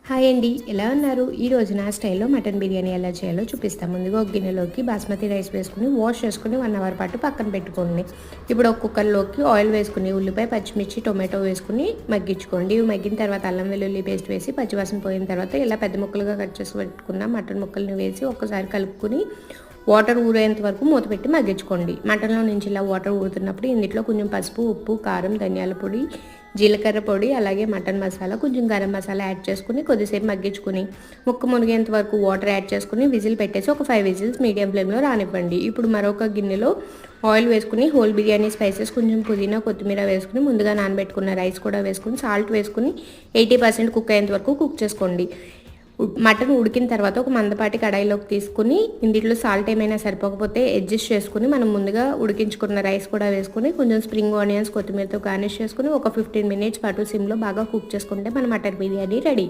Hi అండి, ఎలా ఉన్నారు? ఈరోజు నా స్టైల్లో మటన్ బిర్యానీ ఎలా చేయాలో చూపిస్తాను. ముందుగా ఒక గిన్నెలోకి బాస్మతి రైస్ వేసుకుని వాష్ చేసుకుని 1 అవర్ పాటు పక్కన పెట్టుకోండి. ఇప్పుడు ఒక కుక్కర్లోకి ఆయిల్ వేసుకుని ఉల్లిపాయ, పచ్చిమిర్చి, టొమాటో వేసుకుని మగ్గించుకోండి. ఇవి మగ్గిన తర్వాత అల్లం వెల్లుల్లి పేస్ట్ వేసి పచ్చివాసన పోయిన తర్వాత ఇలా పెద్ద ముక్కలుగా కట్ చేసి పెట్టుకున్న మటన్ ముక్కల్ని వేసి ఒక్కసారి కలుపుకుని వాటర్ ఊరేంత వరకు మూత పెట్టి మగ్గించుకోండి. మటన్లో నుంచి ఇలా వాటర్ ఊరుతున్నప్పుడు ఇందులో కొంచెం పసుపు, ఉప్పు, కారం, ధనియాల పొడి, జీలకర్ర పొడి, అలాగే మటన్ మసాలా, కొంచెం గరం మసాలా యాడ్ చేసుకుని కొద్దిసేపు మగ్గించుకుని ముక్క మునిగేంత వరకు వాటర్ యాడ్ చేసుకుని విజిల్ పెట్టేసి ఒక 5 విజిల్స్ మీడియం ఫ్లేమ్లో రానివ్వండి. ఇప్పుడు మరొక గిన్నెలో ఆయిల్ వేసుకుని హోల్ బిర్యానీ స్పైసెస్, కొంచెం పుదీనా, కొత్తిమీర వేసుకుని ముందుగా నానబెట్టుకున్న రైస్ కూడా వేసుకుని సాల్ట్ వేసుకుని 80% కుక్ అయ్యేంత వరకు కుక్ చేసుకోండి. మటన్ ఉడికిన తర్వాత ఒక మందపాటి కడాయిలోకి తీసుకుని ఇందులో సాల్ట్ ఏమైనా సరిపోకపోతే అడ్జస్ట్ చేసుకుని మనం ముందుగా ఉడికించుకున్న రైస్ కూడా వేసుకుని కొంచెం స్ప్రింగ్ ఆనియన్స్, కొత్తిమీరతో గార్నిష్ చేసుకుని ఒక 15 మినిట్స్ పాటు సిమ్లో బాగా కుక్ చేసుకుంటే మన మటన్ బిర్యానీ రెడీ.